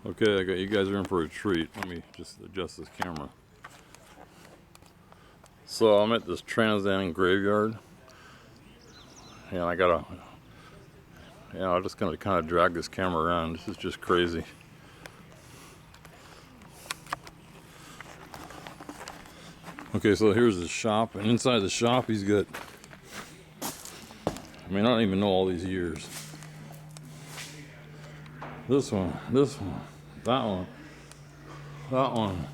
Okay, I got you guys are in for a treat. Let me just adjust this camera. So I'm at this Trans Am graveyard, and I'm just gonna kind of drag this camera around. This is just crazy. Okay, so here's the shop, and inside the shop he's got, I mean, I don't even know all these years. This one, that one, that one.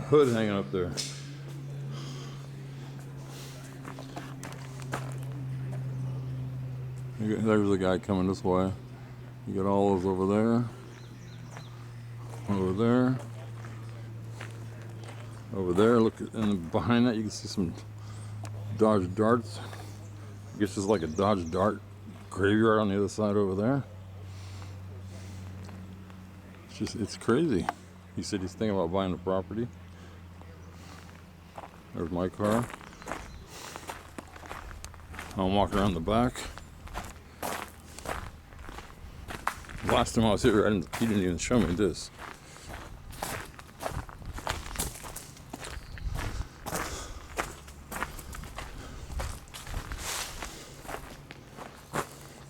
Hood hanging up there. There's the guy coming this way. You got all those over there, over there, over there. Look, and behind that you can see some Dodge Darts. I guess it's like a Dodge Dart graveyard on the other side over there. It's crazy. He said he's thinking about buying the property. There's my car. I'm walking around the back. Last time I was here, he didn't even show me this.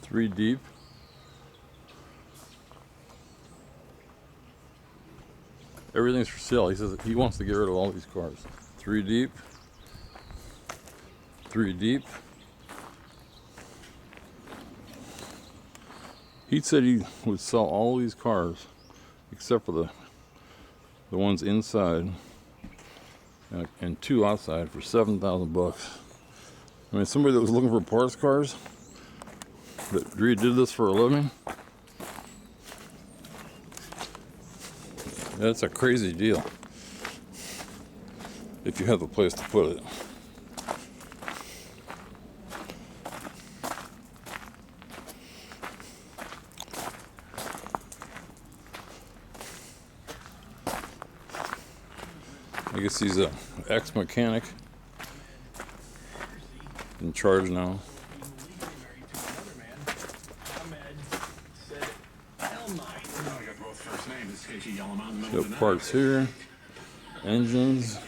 Three deep. Everything's for sale. He says he wants to get rid of all these cars. Three deep. Three deep. He said he would sell all these cars except for the ones inside and two outside for $7,000. I mean, somebody that was looking for parts cars that redid this for a living. That's a crazy deal if you have a place to put it. I guess he's an ex-mechanic in charge now. Got parts here, engines.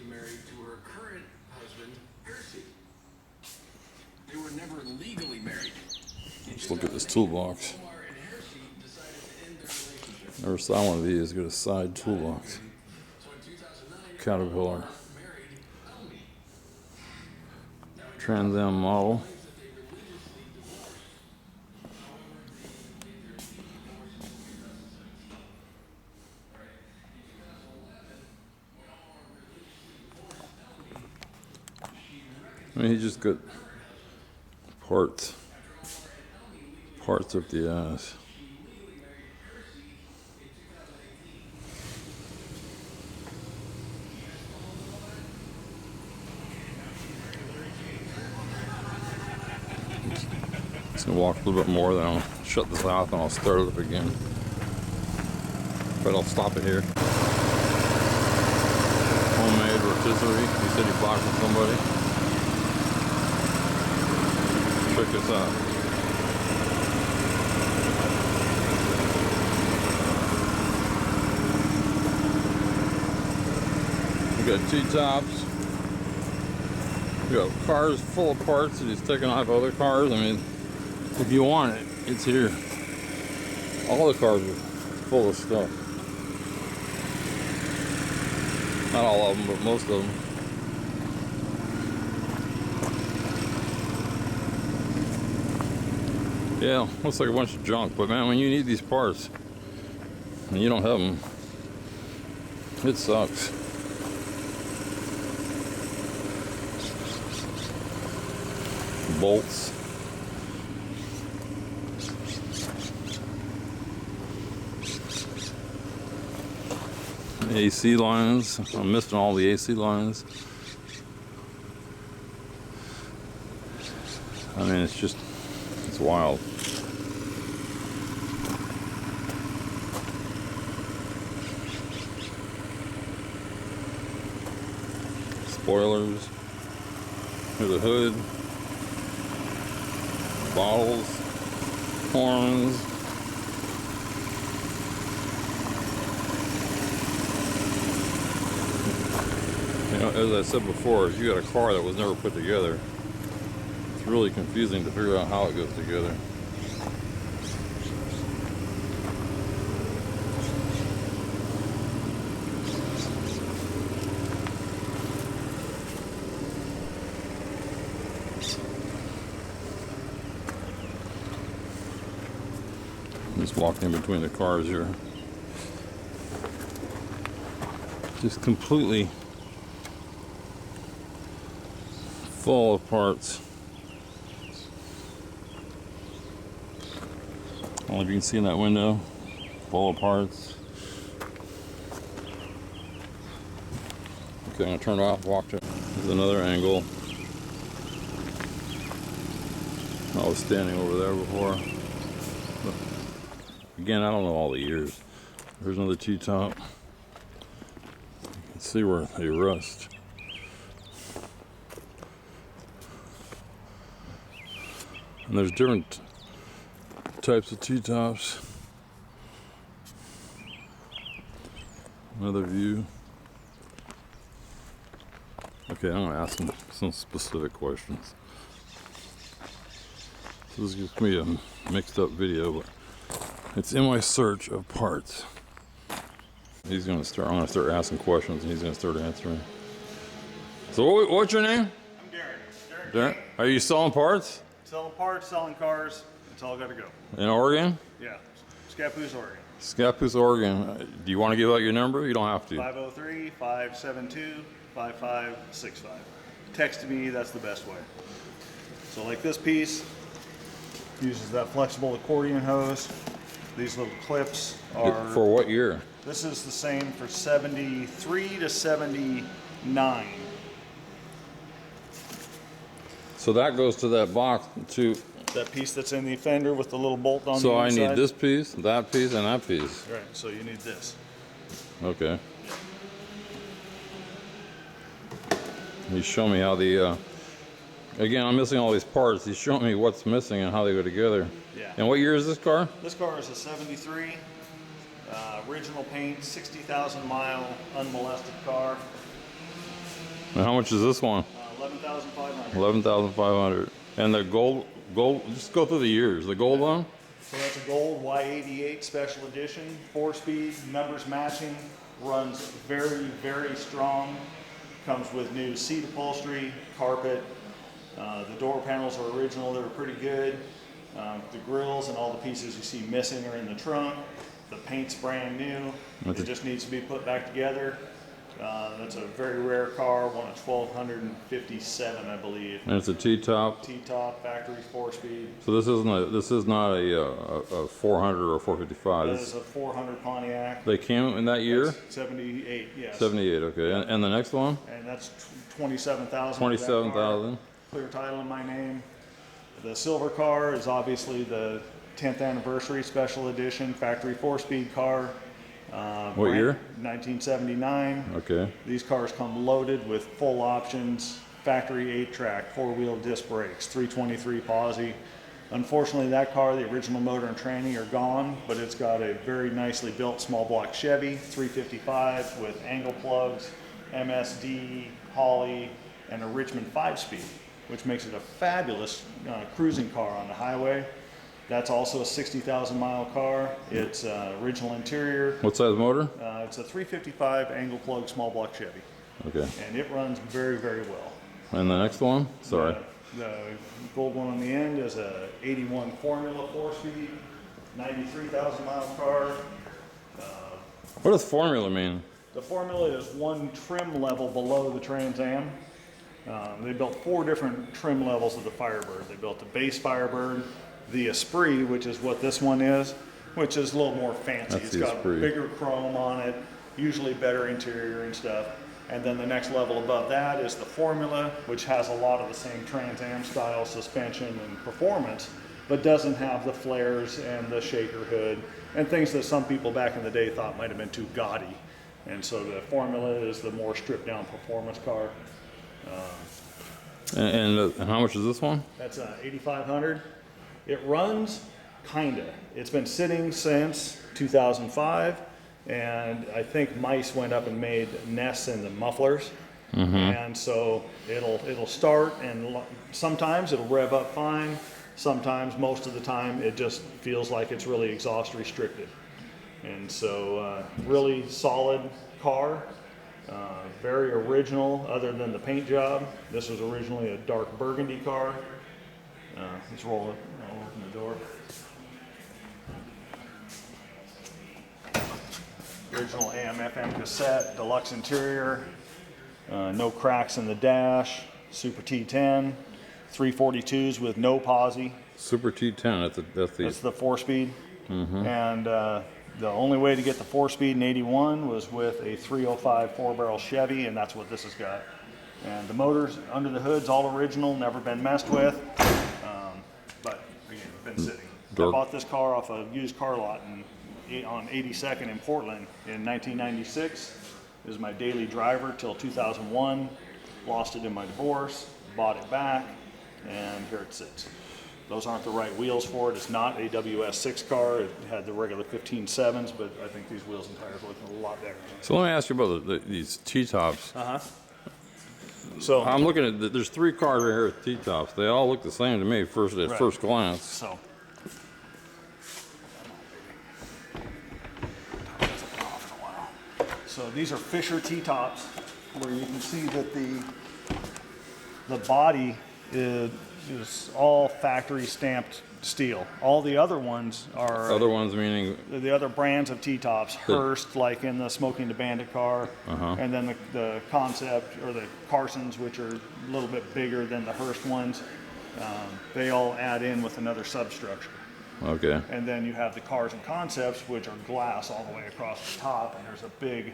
Married to her current husband, Percy. They were never legally married. Let's look at this toolbox. Never saw one of these. Got a side toolbox. Caterpillar. Trans Am model. I mean, he just got parts up the ass. Just gonna walk a little bit more, then I'll shut this off and I'll start it up again. But I'll stop it here. Homemade rotisserie. He said he bought from somebody. Check this out. We got T-tops. We got cars full of parts that he's taking off other cars. I mean, if you want it, it's here. All the cars are full of stuff. Not all of them, but most of them. Yeah, looks like a bunch of junk, but man, when you need these parts and you don't have them, it sucks. Bolts. AC lines. I'm missing all the AC lines. I mean, it's wild. spoilers. Here's a hood. Bottles. Horns. You know, as I said before, if you got a car that was never put together, it's really confusing to figure out how it goes together. Just walking in between the cars here. Just completely full of parts. I don't know if you can see in that window. Full of parts. Okay, I'm gonna turn it off, walk to. There's another angle. I was standing over there before. Again, I don't know all the years. There's another T-top. You can see where they rust. And there's different types of T-tops. Another view. Okay, I'm gonna ask them some specific questions. So this gives me a mixed up video, but it's in my search of parts. I'm gonna start asking questions and he's gonna start answering. So what's your name? I'm Darren. Darren? Are you selling parts? Selling parts, selling cars. That's all I got to go. In Oregon? Yeah. Scappoose, Oregon. Scappoose, Oregon. Do you want to give out your number? You don't have to. 503-572-5565. Text me, that's the best way. So like this piece uses that flexible accordion hose. These little clips are... For what year? This is the same for 73 to 79. So that goes to that box too. That piece that's in the fender with the little bolt on the So I inside. need this piece, and that piece. Right, so you need this. Okay. You show me how the, again, I'm missing all these parts. He's showing me what's missing and how they go together. Yeah. And what year is this car? This car is a 73, original paint, 60,000 mile, unmolested car. And how much is this one? 11,500. 11,500. And the gold, just go through the years. The gold one? So that's a gold Y88 special edition, 4-speed, numbers matching, runs very, very strong. Comes with new seat upholstery, carpet. The door panels are original, they were pretty good. The grills and all the pieces you see missing are in the trunk. The paint's brand new. It just needs to be put back together. That's a very rare car, one of 1,257, I believe. And it's a T-top. T-top, factory 4-speed. So this is not a 400 or 455. That is a 400 Pontiac. They came in that year? That's 78, yes. 78, okay. And the next one? And that's 27,000. 27,000. Clear title in my name. The silver car is obviously the 10th anniversary special edition factory 4-speed car. What year? 1979. Okay. These cars come loaded with full options, factory 8-track, 4-wheel disc brakes, 323 posi. Unfortunately, that car, the original motor and tranny are gone, but it's got a very nicely built small block Chevy 355 with angle plugs, MSD, Holley, and a Richmond 5-speed, which makes it a fabulous cruising car on the highway. That's also a 60,000 mile car. It's original interior. What size motor? It's a 355 angle plug small block Chevy. Okay. And it runs very, very well. And the next one? Sorry. The gold one on the end is a 81 Formula 4-speed, 93,000 mile car. What does formula mean? The Formula is one trim level below the Trans Am. They built 4 different trim levels of the Firebird. They built the base Firebird, the Esprit, which is what this one is, which is a little more fancy. That's it's the got Esprit. bigger chrome on it, usually better interior and stuff. And then the next level above that is the Formula, which has a lot of the same Trans Am style suspension and performance, but doesn't have the flares and the shaker hood and things that some people back in the day thought might have been too gaudy. And so the Formula is the more stripped down performance car. And how much is this one? That's 8,500. It runs kinda. It's been sitting since 2005, and I think mice went up and made nests in the mufflers. And so it'll start, and sometimes it'll rev up fine. Sometimes, most of the time, it just feels like it's really exhaust restricted. And so, really solid car, very original other than the paint job. This was originally a dark burgundy car. Let's roll it, I'll open the door. Original AM/FM cassette, deluxe interior, no cracks in the dash, Super T10, 342s with no posi. Super T10. That's the 4-speed. And the only way to get the 4-speed in 81 was with a 305 4-barrel Chevy, and that's what this has got. And the motors under the hood's all original, never been messed with. But again, been sitting. I bought this car off a used car lot on 82nd in Portland in 1996. It was my daily driver till 2001. Lost it in my divorce, bought it back, and here it sits. Those aren't the right wheels for it. It's not a WS6 car. It had the regular 15.7s, but I think these wheels and tires look a lot better. So let me ask you about these T-tops. So I'm looking at, there's 3 cars right here with T-tops. They all look the same to me at first glance. So these are Fisher T-tops, where you can see that the body is all factory stamped steel. All the other ones are Other ones meaning the other brands of T-tops, Hearst, like in the Smoking the Bandit car, and then the Concept or the Carsons, which are a little bit bigger than the Hearst ones. They all add in with another substructure. okay. And then you have the Cars and Concepts, which are glass all the way across the top, and there's a big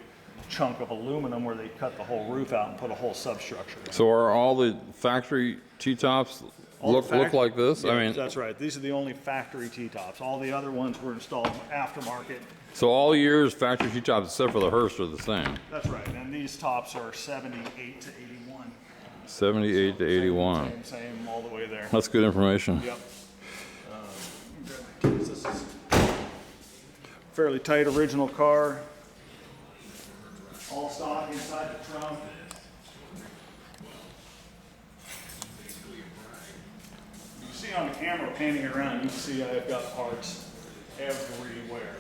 chunk of aluminum where they cut the whole roof out and put a whole substructure in. So are all the factory T-tops look like this? Yeah, I mean, that's right. These are the only factory T-tops. All the other ones were installed aftermarket. so all years factory T-tops except for the Hearst are the same. That's right. And these tops are 78 to 81. 78 to 81. Same all the way there. That's good information. Yep. This is fairly tight original car. All stock inside the trunk. You can see on the camera panning around, you can see I've got parts everywhere.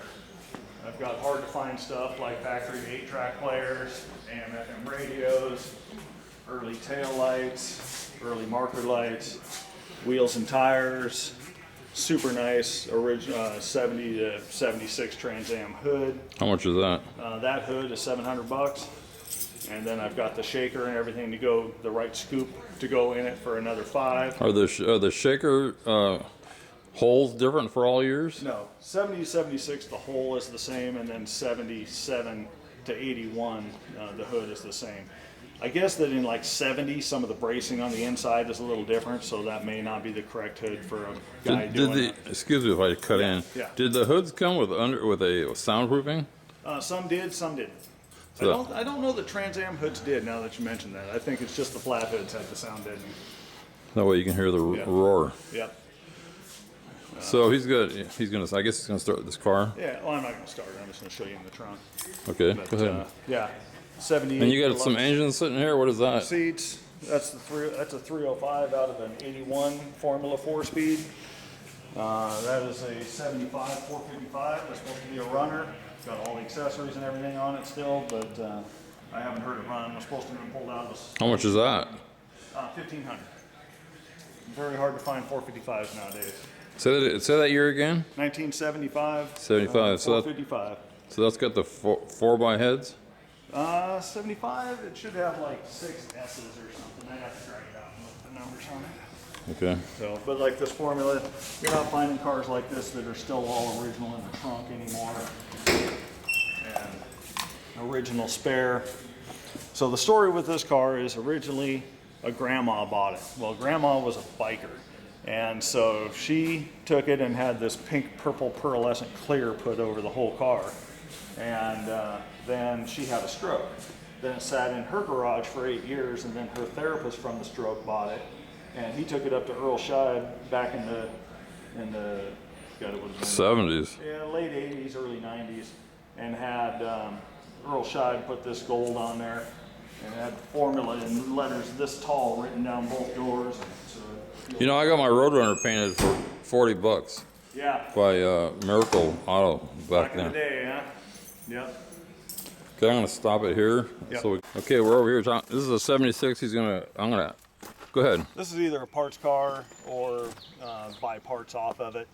I've got hard to find stuff like factory 8-track players, AM/FM radios, early tail lights, early marker lights, wheels and tires, super nice original 70 to 76 Trans Am hood. How much is that? That hood is $700, and then I've got the shaker and everything to go, the right scoop to go in it for another $5. Are the shaker holes different for all years? No, 70 to 76 the hole is the same, and then 77 to 81 the hood is the same. I guess that in like 70, some of the bracing on the inside is a little different, so that may not be the correct hood for a guy doing excuse me if I cut in. Yeah. Did the hoods come with a soundproofing? Some did, some didn't. So- I don't know that Trans Am hoods did, now that you mention that. I think it's just the flat hoods had the sound deadening. That way you can hear the Yeah. roar. Yep. So he's good. I guess he's gonna start this car. Yeah, well, I'm not going to start it. I'm just going to show you in the trunk. Okay, But, go ahead. yeah, 78. And you got some deluxe engines sitting here. What is that? seats. That's a 305 out of an 81 Formula 4-speed. That is a 75 455. That's supposed to be a runner. It's got all the accessories and everything on it still, but I haven't heard it run. It was supposed to have been pulled out. How much is that? 1,500. Very hard to find 455s nowadays. Say that year again. 1975. 75. So 455. that's got the four by heads. 75, it should have like 6 S's or something. I have to drag it out and look at the numbers on it. Okay. So, but like this Formula, you're not finding cars like this that are still all original in the trunk anymore. And original spare. So the story with this car is originally a grandma bought it. Well, grandma was a biker. And so she took it and had this pink, purple, pearlescent clear put over the whole car. And then she had a stroke. Then it sat in her garage for 8 years, and then her therapist from the stroke bought it, and he took it up to Earl Scheib back in the God, it was 70s. yeah, late 80s, early 90s, and had Earl Scheib put this gold on there, and it had formula in letters this tall written down both doors. So You know, I got my Roadrunner painted for 40 bucks yeah, by Miracle Auto back back in the then. day, huh? Yep. Okay, I'm gonna stop it here. Yep. So okay, we're over here. This is a 76. I'm gonna go ahead. This is either a parts car or buy parts off of it.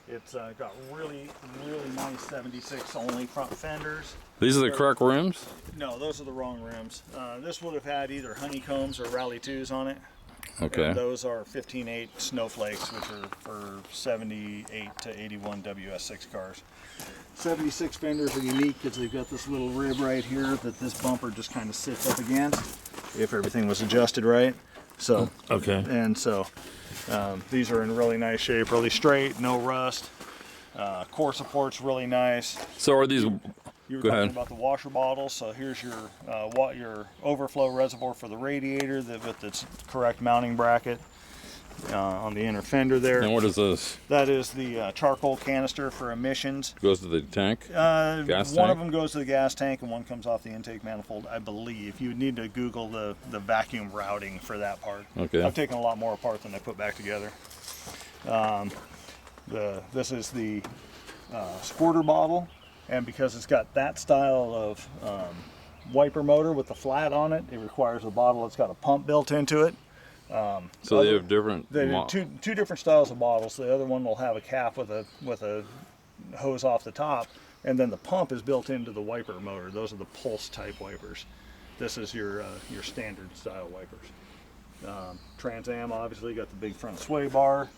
It's got really, really nice 76 only front fenders. These are the correct rims. No, those are the wrong rims. This would have had either honeycombs or Rally 2s on it. Okay. And those are 15.8 snowflakes, which are for 78 to 81 WS6 cars. 76 fenders are unique because they've got this little rib right here that this bumper just kind of sits up against if everything was adjusted right. So, Okay. and so these are in really nice shape, really straight, no rust. Core support's really nice. So are these? You were Go talking ahead. about the washer bottles, so here's your overflow reservoir for the radiator with its correct mounting bracket on the inner fender there. And what is this? That is the charcoal canister for emissions. Goes to the tank. Gas One tank? of them goes to the gas tank and one comes off the intake manifold, I believe. You would need to Google the vacuum routing for that part. Okay. I've taken a lot more apart than I put back together. This is the squirter bottle, and because it's got that style of wiper motor with the flat on it, it requires a bottle that's got a pump built into it. So they have different. They have two different styles of bottles. The other one will have a cap with a hose off the top, and then the pump is built into the wiper motor. Those are the pulse type wipers. This is your standard style wipers. Trans Am obviously got the big front sway bar.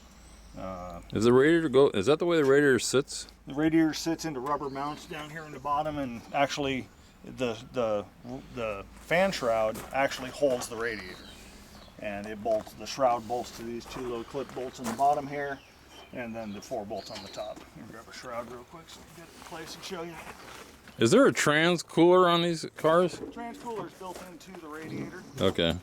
Is the radiator go? Is that the way the radiator sits? The radiator sits into rubber mounts down here in the bottom, and actually the fan shroud actually holds the radiator. And it bolts, the shroud bolts to these two little clip bolts in the bottom here, and then the 4 bolts on the top. Let me grab a shroud real quick so I can get it in place and show you. Is there a trans cooler on these cars? Trans cooler is built into the radiator. Okay.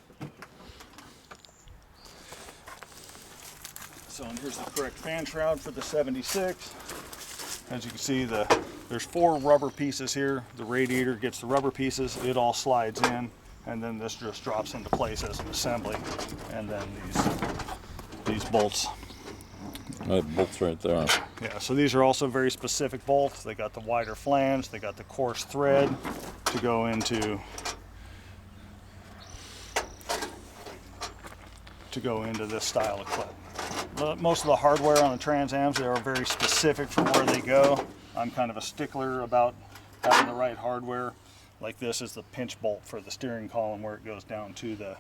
So and here's the correct fan shroud for the 76. As you can see, there's 4 rubber pieces here. The radiator gets the rubber pieces, it all slides in, and then this just drops into place as an assembly. And then these bolts. That bolt's right there. Yeah, so these are also very specific bolts. They got the wider flange, they got the coarse thread to go into this style of clip. Most of the hardware on the Trans Ams, they are very specific for where they go. I'm kind of a stickler about having the right hardware. Like this is the pinch bolt for the steering column where it goes down to the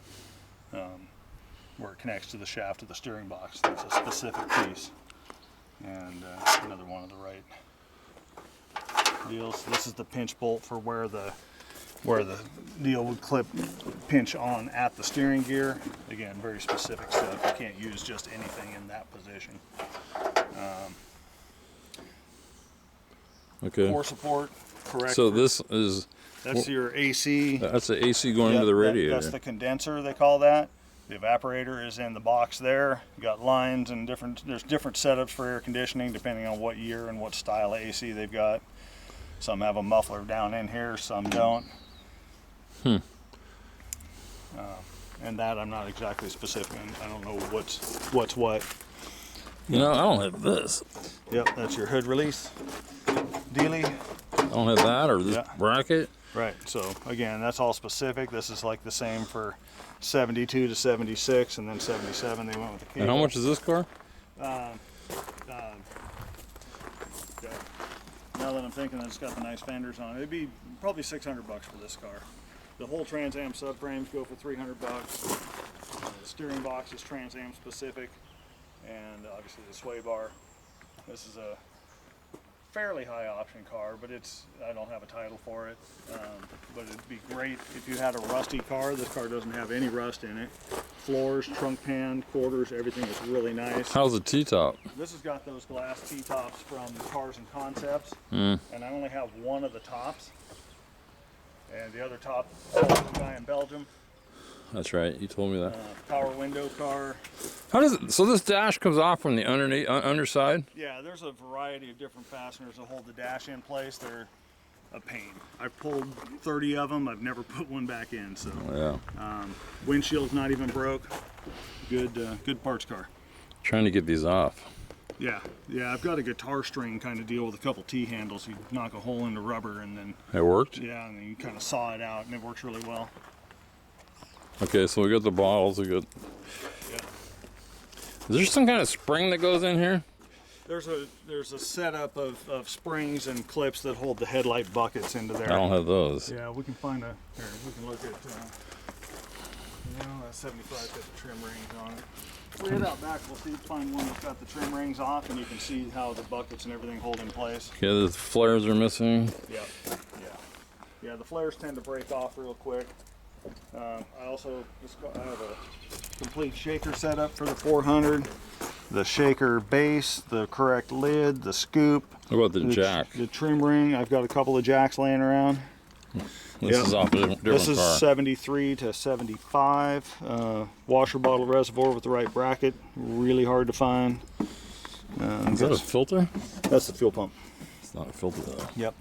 where it connects to the shaft of the steering box. That's a specific piece. And another one of the right deals. This is the pinch bolt for where the deal would pinch on at the steering gear. Again, very specific stuff. You can't use just anything in that position. Okay. Core support, correct. So this is. That's your AC. That's the AC going Yep, into the radiator. That's the condenser, they call that. The evaporator is in the box there. You got lines and there's different setups for air conditioning depending on what year and what style of AC they've got. Some have a muffler down in here, some don't. And that I'm not exactly specific. I don't know what's what. You know, I don't have this. Yep, that's your hood release dealie. I don't have that or this Yeah. bracket. Right, so again, that's all specific. This is like the same for 72 to 76, and then 77 they went with the cable. And how much is this car? Now that I'm thinking that it's got the nice fenders on it, it'd be probably $600 for this car. The whole Trans Am subframes go for $300. The steering box is Trans Am specific, and obviously the sway bar. This is a fairly high option car, but I don't have a title for it. But it'd be great if you had a rusty car. This car doesn't have any rust in it. Floors, trunk pan, quarters, everything is really nice. How's the T-top? This has got those glass T-tops from Cars and Concepts, Mm. and I only have one of the tops. And the other top, the guy in Belgium. That's right. You told me that. Power window car. How does it? So this dash comes off from the underside. Yeah, there's a variety of different fasteners that hold the dash in place. They're a pain. I've pulled 30 of them. I've never put one back in. So Yeah. windshield's not even broke. Good, good parts car. Trying to get these off. Yeah, I've got a guitar string kind of deal with a couple T-handles. You knock a hole into rubber and then, It worked. yeah, and then you kind of saw it out, and it works really well. Okay, so we got the bottles. We got. Yeah. Is there some kind of spring that goes in here? There's a setup of springs and clips that hold the headlight buckets into there. I don't have those. Yeah, we can find here, we can look at, that 75 got the trim rings on it. We head out back, we'll find one that's got the trim rings off, and you can see how the buckets and everything hold in place. Okay, the flares are missing. Yep. Yeah, the flares tend to break off real quick. I have a complete shaker setup for the 400. The shaker base, the correct lid, the scoop. What about the jack? The trim ring. I've got a couple of jacks laying around. This is off a different This is car. 73 to 75. Washer bottle reservoir with the right bracket. Really hard to find. Is that a filter? That's the fuel pump. It's not a filter though. Yep.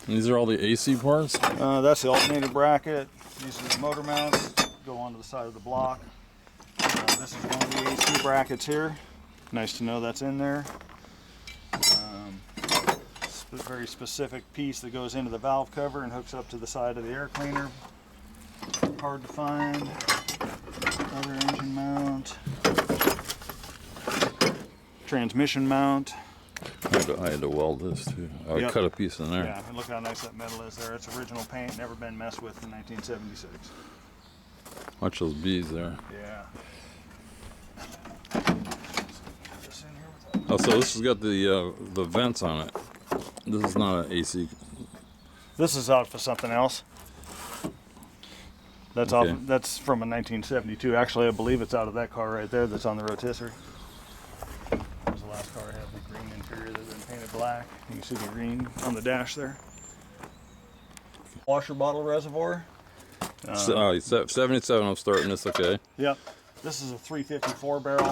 And these are all the AC parts? That's the alternator bracket. These are the motor mounts. Go onto the side of the block. This is one of the AC brackets here. Nice to know that's in there. Very specific piece that goes into the valve cover and hooks up to the side of the air cleaner. Hard to find. Other engine mount. Transmission mount. I had to weld this too. I Yep. cut a piece in there. Yeah, and look how nice that metal is there. It's original paint, never been messed with in 1976. Watch those bees there. Yeah. Oh, so this has got the vents on it. This is not an AC. This is out for something else. That's Okay. That's from a 1972. Actually, I believe it's out of that car right there. That's on the rotisserie. That was the last car I had, the green interior that's been painted black. You can see the green on the dash there. Washer bottle reservoir. 77. I'm starting this. Okay. Yep. This is a 354 barrel.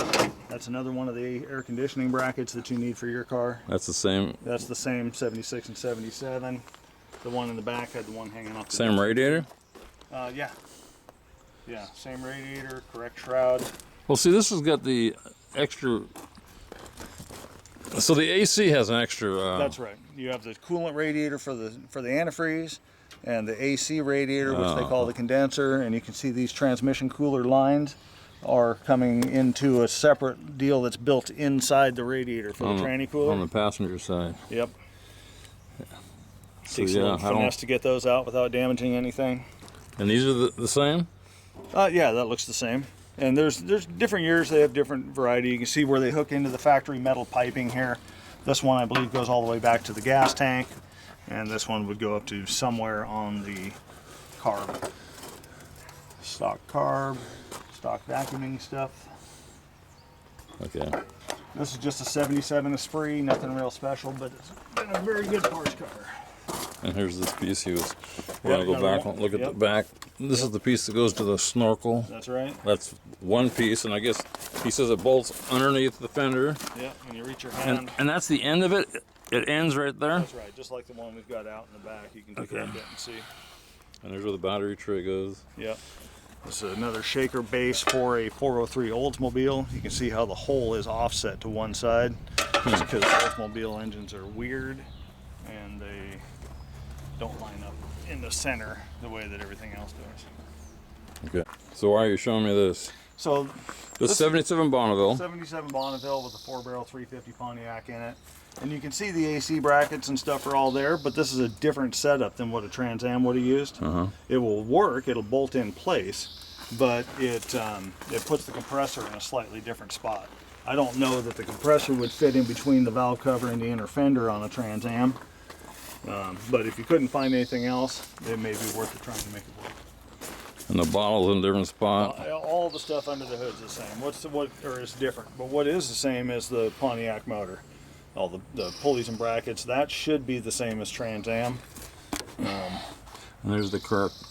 That's another one of the air conditioning brackets that you need for your car. That's the same. That's the same 76 and 77. The one in the back had the one hanging off. Same radiator. Yeah. Yeah, same radiator, correct shroud. Well, see, this has got the extra. So the AC has an extra. That's right. You have the coolant radiator for the antifreeze, and the AC radiator, which they call the condenser. And you can see these transmission cooler lines are coming into a separate deal that's built inside the radiator for the tranny cooler. On the passenger side. Yep. So Takes a yeah, little finesse to get those out without damaging anything. And these are the same. Yeah, that looks the same. And there's different years, they have different variety. You can see where they hook into the factory metal piping here. This one, I believe, goes all the way back to the gas tank. And this one would go up to somewhere on the carb. Stock carb, stock vacuuming stuff. Okay. This is just a 77 Esprit, nothing real special, but it's been a very good parts car. And here's this piece. We're gonna go another back one. and look at the Yep. back. This is the piece that goes to the snorkel. That's right. That's one piece, and I guess he says it bolts underneath the fender. Yeah, when you reach your hand. And that's the end of it. It ends right there. That's right, just like the one we've got out in the back. You can take Okay. a look at and see. And there's where the battery tray goes. Yep. This is another shaker base for a 403 Oldsmobile. You can see how the hole is offset to one side. It's because Oldsmobile engines are weird and they don't line up in the center the way that everything else does. Okay. So why are you showing me this? So This 77 Bonneville. 77 Bonneville with a 4-barrel 350 Pontiac in it. And you can see the AC brackets and stuff are all there, but this is a different setup than what a Trans Am would have used. It will work, it'll bolt in place, but it puts the compressor in a slightly different spot. I don't know that the compressor would fit in between the valve cover and the inner fender on a Trans Am, but if you couldn't find anything else, it may be worth it trying to make it work. And the bottle's in a different spot. All the stuff under the hood's the same. Is different, but what is the same is the Pontiac motor. All the pulleys and brackets, that should be the same as Trans Am. And there's the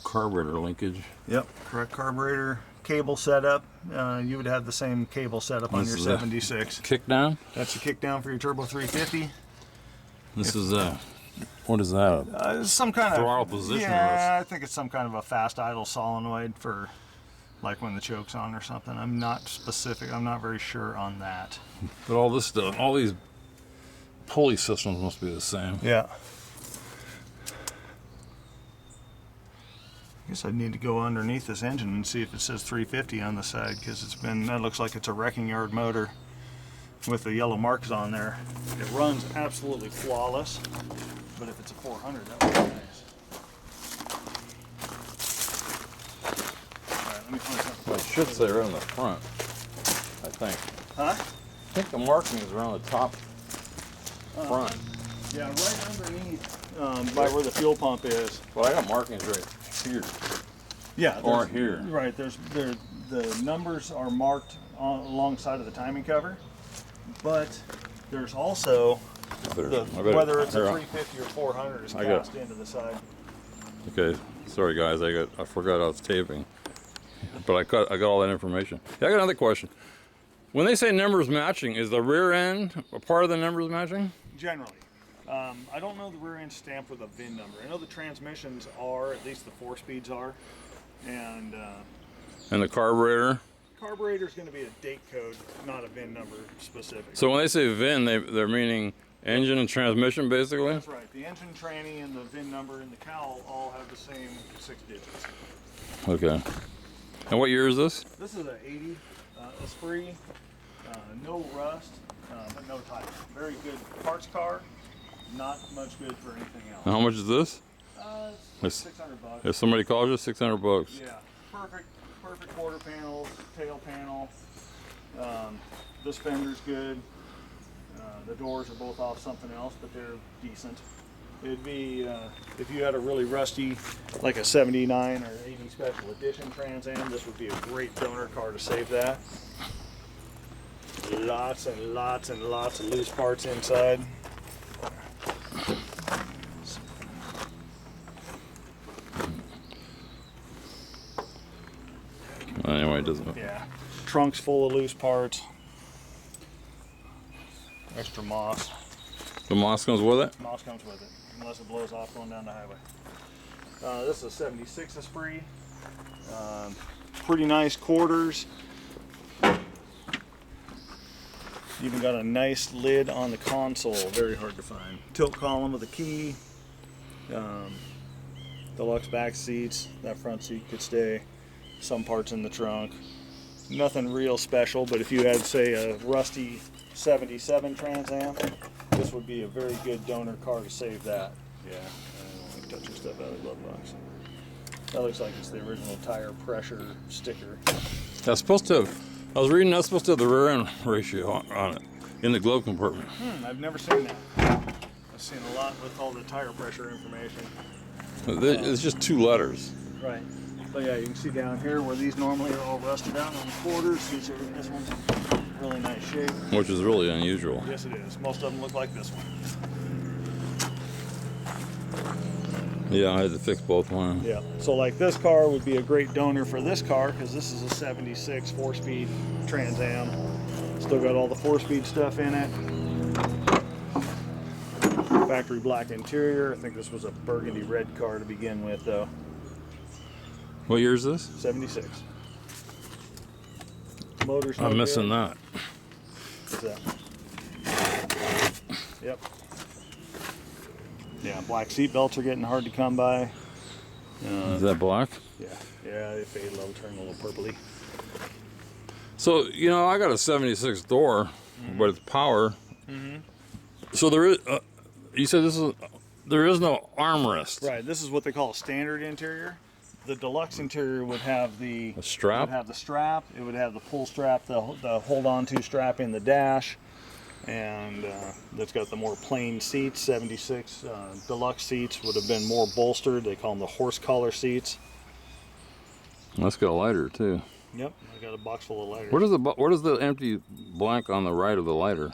carburetor linkage. Yep, correct carburetor cable setup. You would have the same cable setup on This your is a 76. Kick down. That's a kick down for your turbo 350. This is what is that? Some kind of Throttle position. Yeah, I think it's some kind of a fast idle solenoid for like when the choke's on or something. I'm not specific. I'm not very sure on that. But all this stuff, all these pulley systems must be the same. Yeah. I guess I'd need to go underneath this engine and see if it says 350 on the side, because that looks like it's a wrecking yard motor with the yellow marks on there. It runs absolutely flawless, but if it's a 400, that would be nice. All right, let me find something. Well, it should say right on the front, I think. Huh? I think the marking is around the top front. Yeah, right underneath, by where the fuel pump is. Well, I got markings right here. Yeah. Or here. Right, the numbers are marked alongside of the timing cover, but there's also whether it's a 350 or 400 is cast into the side. Okay, sorry guys, I forgot I was taping, but I got all that information. Yeah, I got another question. When they say numbers matching, is the rear end a part of the numbers matching? Generally. I don't know the rear end stamped with a VIN number. I know the transmissions are, at least the 4-speeds are, and the carburetor? carburetor's going to be a date code, not a VIN number specific. So when they say VIN, they're meaning engine and transmission, basically? That's right. The engine, tranny, and the VIN number and the cowl all have the same 6 digits. Okay. And what year is this? This is an 80 Esprit, no rust, but no tire. Very good parts car, not much good for anything else. And how much is this? It's $600. If somebody calls you, $600. Yeah, perfect quarter panels, tail panel. This fender's good. The doors are both off something else, but they're decent. It'd be, if you had a really rusty, like a 79 or 80 special edition Trans Am, this would be a great donor car to save that. Lots and lots and lots of loose parts inside. Anyway, it doesn't. Yeah, trunk's full of loose parts. Extra moss. The moss comes with it? Moss comes with it, unless it blows off going down the highway. This is a 76 Esprit. Pretty nice quarters. Even got a nice lid on the console, very hard to find. Tilt column with a key. Deluxe back seats. That front seat could stay. Some parts in the trunk. Nothing real special, but if you had, say, a rusty 77 Trans Am, this would be a very good donor car to save that. Yeah, I don't want to touch your stuff out of the glove box. That looks like it's the original tire pressure sticker. That's supposed to have, I was reading that's supposed to have the rear end ratio on it in the glove compartment. I've never seen that. I've seen a lot with all the tire pressure information. It's just 2 letters. Right. But yeah, you can see down here where these normally are all rusted out on the quarters. This one's in really nice shape. Which is really unusual. Yes, it is. Most of them look like this one. Yeah, I had to fix both ones. Yeah. So like this car would be a great donor for this car because this is a 76 4-speed Trans Am. Still got all the 4-speed stuff in it. Factory black interior. I think this was a burgundy red car to begin with though. What year is this? 76. Motor's no I'm missing good. that. What's that? Yep. Yeah, black seat belts are getting hard to come by. Is that black? Yeah, they fade a little, turn a little purpley. So, you know, I got a 76 door, but it's power. So there is, you said there is no armrest. Right, this is what they call a standard interior. The deluxe interior would have the strap? It would have the strap. It would have the pull strap, the hold-on-to strap in the dash, and that's got the more plain seats. 76 deluxe seats would have been more bolstered. They call them the horse collar seats. That's got a lighter too. Yep, I got a box full of lighters. What is the empty blank on the right of the lighter?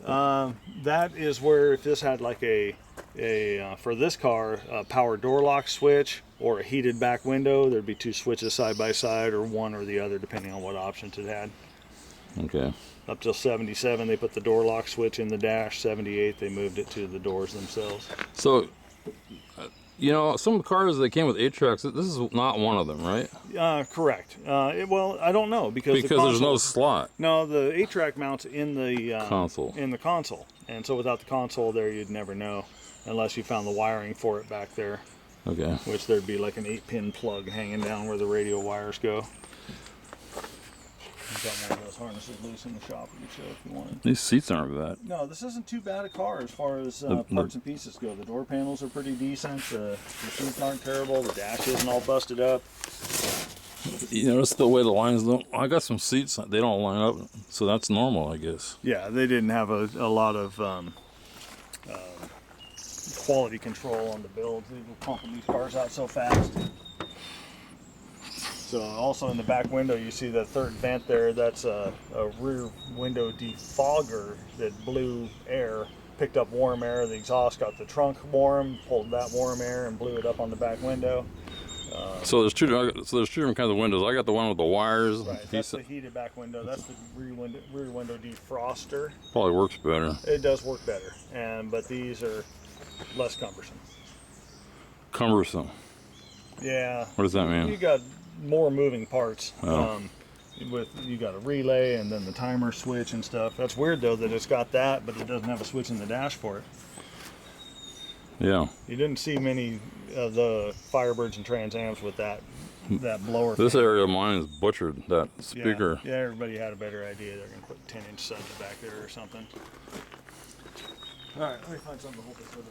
That is where if this had like a for this car, a power door lock switch or a heated back window. There'd be 2 switches side by side, or one or the other, depending on what options it had. Okay. Up till 77, they put the door lock switch in the dash. 78, they moved it to the doors themselves. So, you know, some cars that came with 8 tracks, this is not one of them, right? Correct. Well, I don't know because There's no slot. No, the 8-track mounts in the Console. In the console, and so without the console there, you'd never know unless you found the wiring for it back there. Okay. Which there'd be like an 8-pin plug hanging down where the radio wires go. I've got one of those harnesses loose in the shop we could show if you wanted. These seats aren't bad. No, this isn't too bad a car as far as parts and pieces go. The door panels are pretty decent. The seats aren't terrible. The dash isn't all busted up. You notice the way the lines don't. I got some seats, they don't line up, so that's normal, I guess. Yeah, they didn't have a lot of quality control on the builds. They were pumping these cars out so fast. So also in the back window, you see that third vent there. That's a rear window defogger that blew air, picked up warm air. The exhaust got the trunk warm, pulled that warm air and blew it up on the back window. So there's two different kinds of windows. I got the one with the wires. Right, that's the heated back window. That's the rear window defroster. Probably works better. It does work better, but these are less cumbersome. Cumbersome. Yeah. What does that mean? You got more moving parts. Oh. You got a relay and then the timer switch and stuff. That's weird though that it's got that, but it doesn't have a switch in the dash for it. Yeah. You didn't see many of the Firebirds and Trans Ams with that blower. This fan. area of mine is butchered. That speaker. Yeah, everybody had a better idea. They're going to put 10-inch subs back there or something. All right, let me find something to hold this with.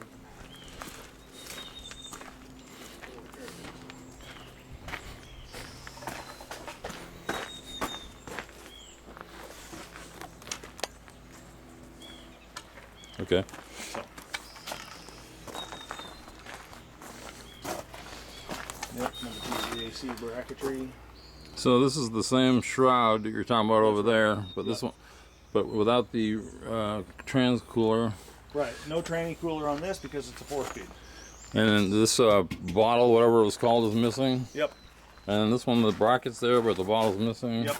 Okay. Yep, number 2 AC bracketry. So this is the same shroud that you're talking about over there, but this one, but without the trans cooler. Right, no tranny cooler on this because it's a 4-speed. And then this bottle, whatever it was called, is missing. Yep. And then this one, the bracket's there, but the bottle's missing. Yep.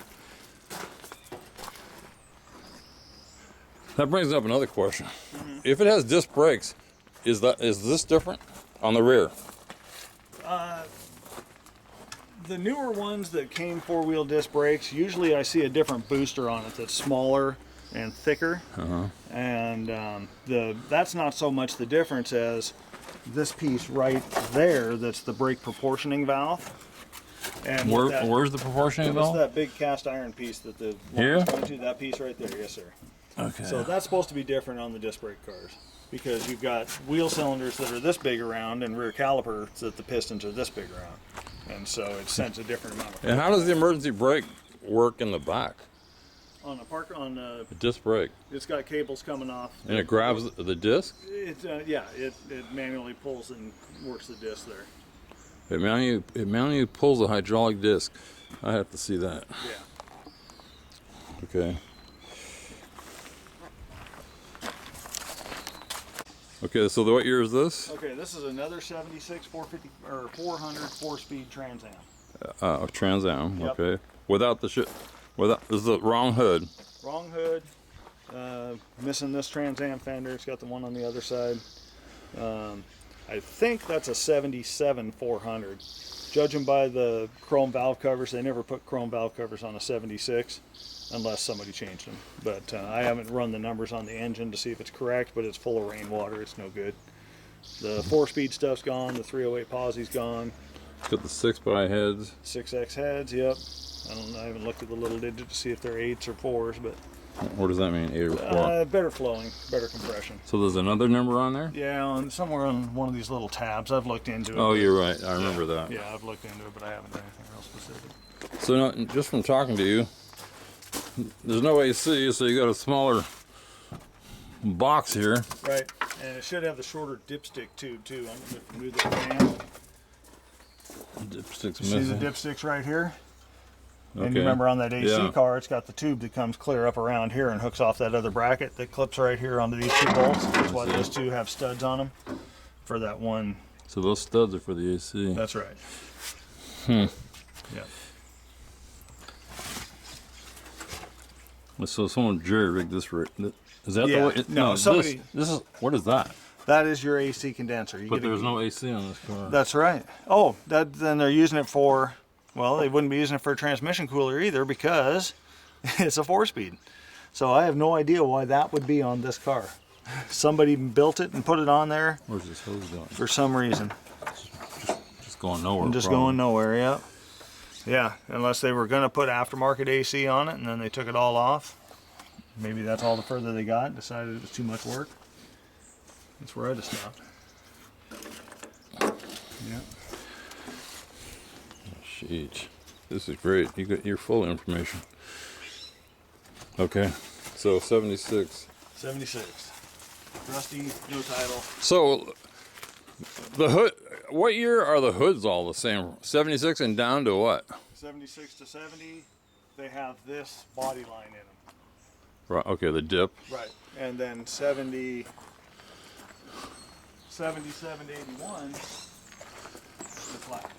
That brings up another question. If it has disc brakes, is this different on the rear? The newer ones that came 4-wheel disc brakes, usually I see a different booster on it that's smaller and thicker. And that's not so much the difference as this piece right there that's the brake proportioning valve. And Where's the proportioning That's valve? that big cast iron piece that the Here? line's going to, that piece right there, yes sir. Okay. So that's supposed to be different on the disc brake cars because you've got wheel cylinders that are this big around and rear calipers that the pistons are this big around. And so it sends a different amount of And how does the emergency brake work in the back? on The disc brake. it's got cables coming off. And it grabs the disc? It manually pulls and works the disc there. It manually pulls a hydraulic disc. I have to see that. Yeah. Okay. Okay, so what year is this? Okay, this is another 76 450 or 400 4-speed Trans Am. Trans Am. Yep. Okay. Without the shit. This is the wrong hood. Wrong hood. Missing this Trans Am fender. It's got the one on the other side. I think that's a 77 400. Judging by the chrome valve covers, they never put chrome valve covers on a 76 unless somebody changed them. But I haven't run the numbers on the engine to see if it's correct, but it's full of rainwater. It's no good. The 4-speed stuff's gone. The 308 posse's gone. Got the 6x heads. 6X heads, yep. I haven't looked at the little digit to see if they're 8s or 4s, but What does that mean? 8 or 4? better flowing, better compression. So there's another number on there? Yeah, somewhere on one of these little tabs. I've looked into it. Oh, you're right. I remember that. Yeah, I've looked into it, but I haven't done anything real specific. So now, just from talking to you, there's no AC, so you got a smaller box here. Right, and it should have the shorter dipstick tube too. I'm going to move that fan. Dipstick's See the missing. dipsticks right here? And Okay. you remember on that AC Yeah. car, it's got the tube that comes clear up around here and hooks off that other bracket that clips right here onto these 2 bolts. That's why those 2 have studs on them. for that one. So those studs are for the AC. That's right. Hmm. Yeah. So someone jerry rigged this. Is that Yeah. the way? No, somebody. This is, what is that? That is your AC condenser. But there's no AC on this car. That's right. Oh, then they're using it for, well, they wouldn't be using it for a transmission cooler either because it's a 4-speed. So I have no idea why that would be on this car. Somebody built it and put it on there Where's this hose going? for some reason. Just going nowhere. Just probably. going nowhere, yeah. Yeah, unless they were going to put aftermarket AC on it and then they took it all off. Maybe that's all the further they got, decided it was too much work. That's where I'd have stopped. Yeah. Sheesh. This is great. You got your full information. Okay. So 76. 76. Rusty, no title. So the hood, what year are the hoods all the same? 76 and down to what? 76 to 70, they have this body line in them. Right. Okay, the dip. Right. And then 77 to 81, the flat.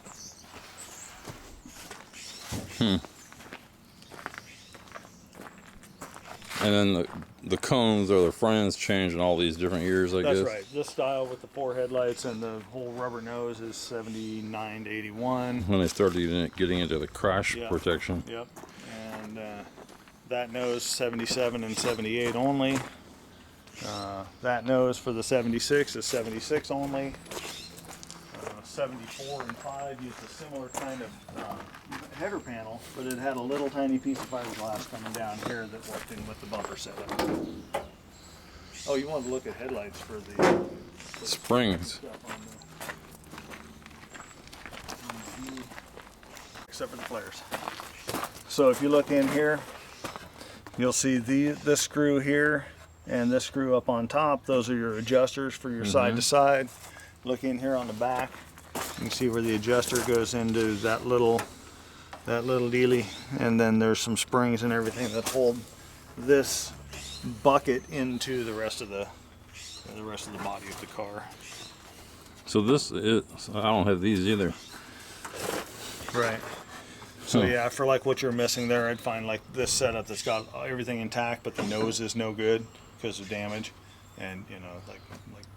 And then the cones or the front ends change in all these different years, I guess. That's right. This style with the 4 headlights and the whole rubber nose is 79 to 81. When they started getting into the crash Yeah. protection. Yep. And that nose 77 and 78 only. That nose for the 76 is 76 only. 74 and 5 used a similar kind of header panel, but it had a little tiny piece of fiberglass coming down here that worked in with the bumper setup. Oh, you wanted to look at headlights for the Springs. stuff on the, except for the flares. So if you look in here, you'll see this screw here and this screw up on top. Those are your adjusters for your side to side. Look in here on the back. You can see where the adjuster goes into that little dealie, and then there's some springs and everything that hold this bucket into the rest of the body of the car. So this is, I don't have these either. Right. So Huh. yeah, for like what you're missing there, I'd find like this setup that's got everything intact, but the nose is no good because of damage, and you know, like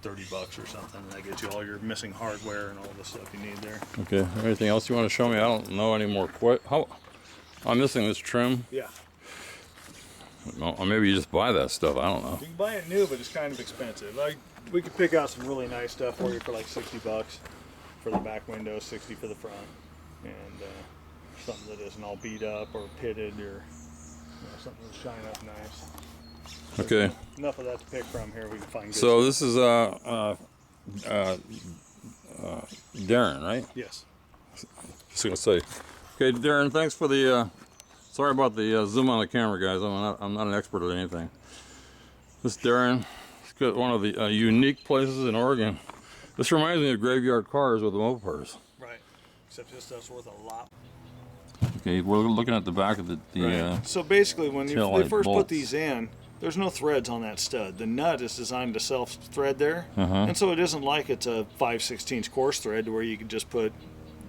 $30 or something, and that gets you all your missing hardware and all the stuff you need there. Okay. Anything else you want to show me? I don't know anymore. How? I'm missing this trim. Yeah. Or maybe you just buy that stuff. I don't know. You can buy it new, but it's kind of expensive. We could pick out some really nice stuff for you for like $60 for the back window, 60 for the front, and something that isn't all beat up or pitted, or something that's shine up nice. Okay. Enough of that to pick from here. We can find good So stuff. this is Darren, right? Yes. Just gonna say. Okay, Darren. Thanks for the. Sorry about the zoom on the camera, guys. I'm not an expert at anything. This is Darren. It's got one of the unique places in Oregon. This reminds me of graveyard cars with the Mopars. Right. Except this stuff's worth a lot. Okay, we're looking at the back of the Right. So basically, when they taillight first put bolts. these in, there's no threads on that stud. The nut is designed to self-thread there, Uh-huh. and so it isn't like it's a 5/16 coarse thread where you can just put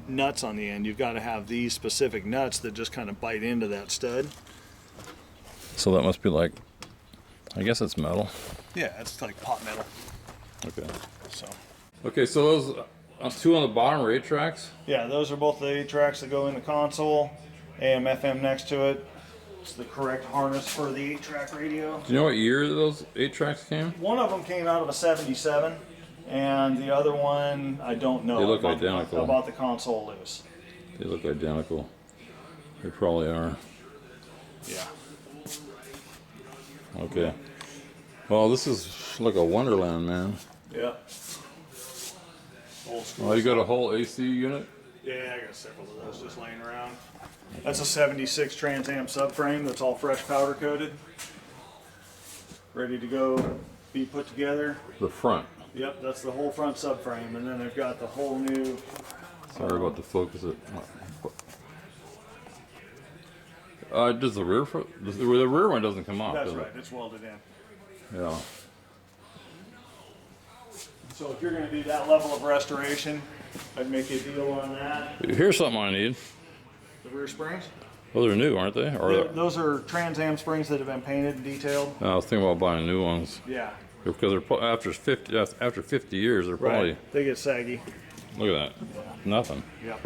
nuts on the end. You've got to have these specific nuts that just kind of bite into that stud. So that must be like, I guess it's metal. Yeah, it's like pot metal. Okay. So Okay, so those two on the bottom are 8 tracks. yeah, those are both the 8 tracks that go in the console. AM, FM next to it. It's the correct harness for the 8-track radio. Do you know what year those 8 tracks came? One of them came out of a 77, and the other one, I don't know. They look I bought identical. I bought the console loose. They look identical. They probably are. Yeah. Okay. Well, this is like a wonderland, man. Yeah. Old school. Oh, you got a whole AC unit? Yeah, I got several of those just laying around. That's a 76 Trans Am subframe that's all fresh powder coated. Ready to go, be put together. The front. Yep, that's the whole front subframe, and then they've got the whole new. Sorry about the focus. Does the rear the rear one doesn't come off? That's does right, it? it's welded in. Yeah. So if you're gonna do that level of restoration, I'd make you a deal on that. Here's something I need. The rear springs? Those are new, aren't they? Or Those are Trans Am springs that have been painted and detailed. I was thinking about buying new ones Yeah. because they're after 50 years they're probably They get saggy. look at that, nothing. Yep.